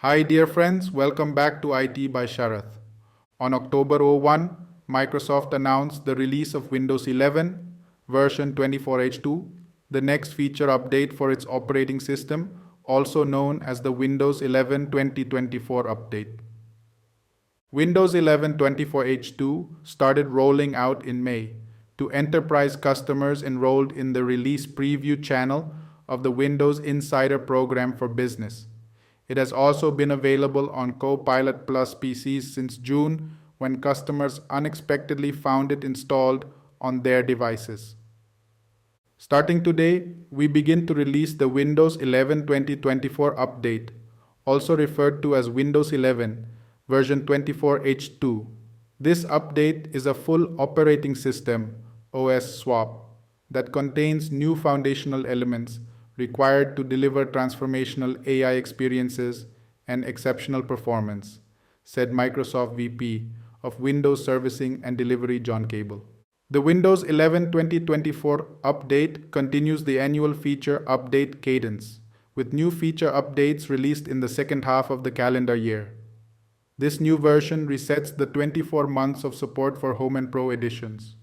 Hi dear friends, welcome back to IT by Sharath. On October 1, Microsoft announced the release of Windows 11 version 24H2, the next feature update for its operating system, also known as the Windows 11 2024 update. Windows 11 24H2 started rolling out in May to enterprise customers enrolled in the release preview channel of the Windows Insider program for business. It has also been available on Copilot Plus PCs since June when customers unexpectedly found it installed on their devices. Starting today, we begin to release the Windows 11 2024 update, also referred to as Windows 11 version 24H2. This update is a full operating system OS swap that contains new foundational elements required to deliver transformational AI experiences and exceptional performance, said Microsoft VP of Windows Servicing and Delivery John Cable. The Windows 11 2024 update continues the annual feature update cadence, with new feature updates released in the second half of the calendar year. This new version resets the 24 months of support for Home and Pro editions.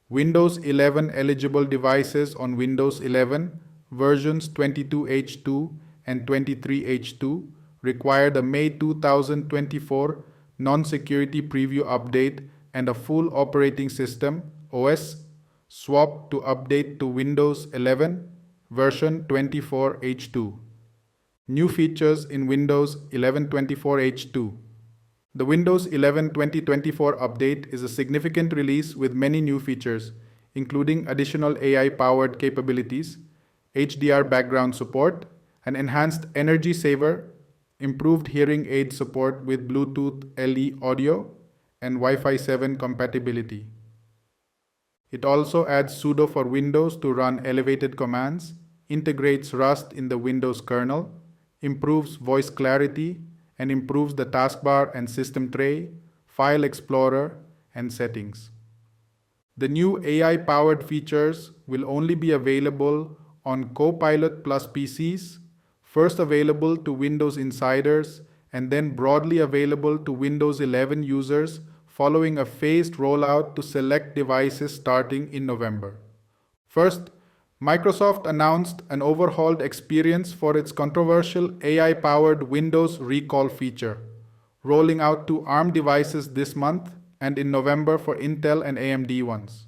Windows 11 eligible devices on Windows 11 versions 22H2 and 23H2 require the May 2024 non-security preview update and a full operating system OS swap to update to Windows 11 version 24H2. New features in Windows 11 24H2. The Windows 11 2024 update is a significant release with many new features, including additional AI-powered capabilities, HDR background support, an enhanced energy saver, improved hearing aid support with Bluetooth LE audio, and Wi-Fi 7 compatibility. It also adds sudo for Windows to run elevated commands, integrates Rust in the Windows kernel, improves voice clarity, and improves the taskbar and system tray, file explorer, and settings. The new AI-powered features will only be available on Copilot Plus PCs, first available to Windows Insiders, and then broadly available to Windows 11 users following a phased rollout to select devices starting in November. First, Microsoft announced an overhauled experience for its controversial AI-powered Windows Recall feature, rolling out to ARM devices this month and in November for Intel and AMD ones,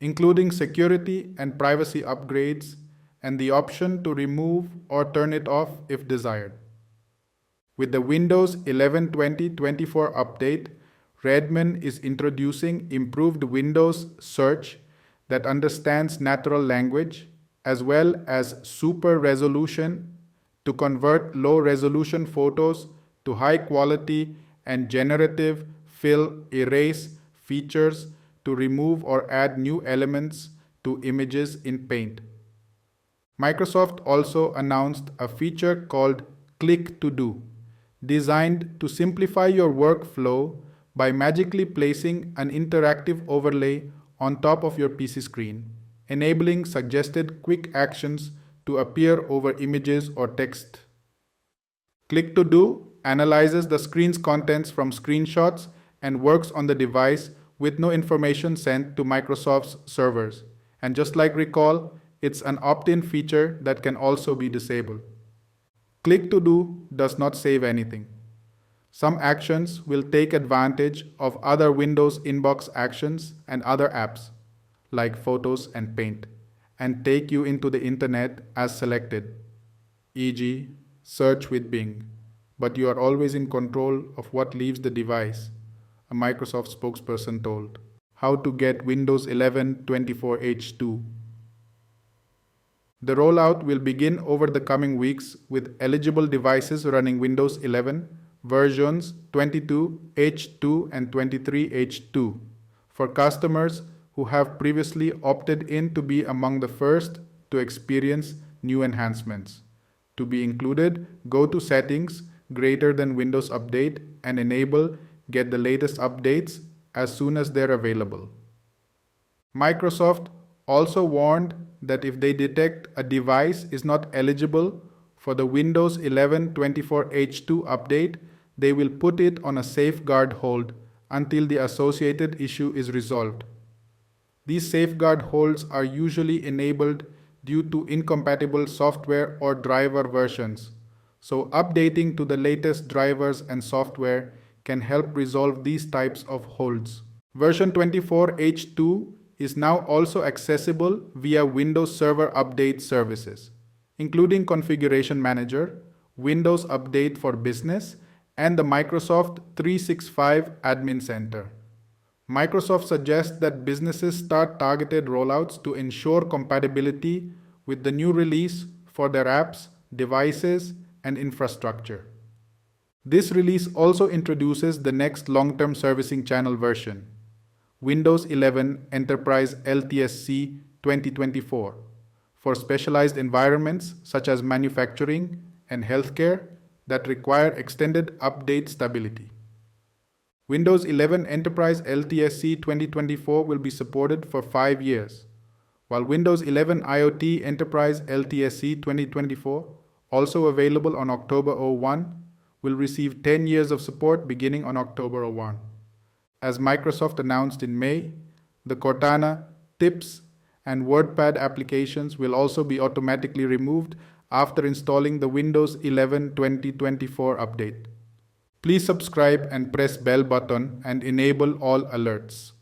including security and privacy upgrades and the option to remove or turn it off if desired. With the Windows 11 2024 update, Redmond is introducing improved Windows search that understands natural language, as well as super resolution to convert low resolution photos to high quality, and generative fill erase features to remove or add new elements to images in Paint. Microsoft also announced a feature called Click to Do, designed to simplify your workflow by magically placing an interactive overlay on top of your PC screen, enabling suggested quick actions to appear over images or text. Click to Do analyzes the screen's contents from screenshots and works on the device with no information sent to Microsoft's servers. And just like Recall, it's an opt-in feature that can also be disabled. Click to Do does not save anything. Some actions will take advantage of other Windows inbox actions and other apps, like Photos and Paint, and take you into the internet as selected, e.g., search with Bing, but you are always in control of what leaves the device, a Microsoft spokesperson told. How to get Windows 11 24H2. The rollout will begin over the coming weeks with eligible devices running Windows 11 versions 22H2 and 23H2 for customers who have previously opted in to be among the first to experience new enhancements. To be included, go to Settings, Greater than Windows Update, and enable Get the latest updates as soon as they're available. Microsoft also warned that if they detect a device is not eligible For the Windows 11 24H2 update, they will put it on a safeguard hold until the associated issue is resolved. These safeguard holds are usually enabled due to incompatible software or driver versions, so updating to the latest drivers and software can help resolve these types of holds. Version 24H2 is now also accessible via Windows Server Update services, including Configuration Manager, Windows Update for Business, and the Microsoft 365 Admin Center. Microsoft suggests that businesses start targeted rollouts to ensure compatibility with the new release for their apps, devices, and infrastructure. This release also introduces the next long-term servicing channel version, Windows 11 Enterprise LTSC 2024, for specialized environments such as manufacturing and healthcare that require extended update stability. Windows 11 Enterprise LTSC 2024 will be supported for 5 years, while Windows 11 IoT Enterprise LTSC 2024, also available on October 01, will receive 10 years of support beginning on October 01. As Microsoft announced in May, the Cortana, Tips, and WordPad applications will also be automatically removed after installing the Windows 11 2024 update. Please subscribe and press bell button and enable all alerts.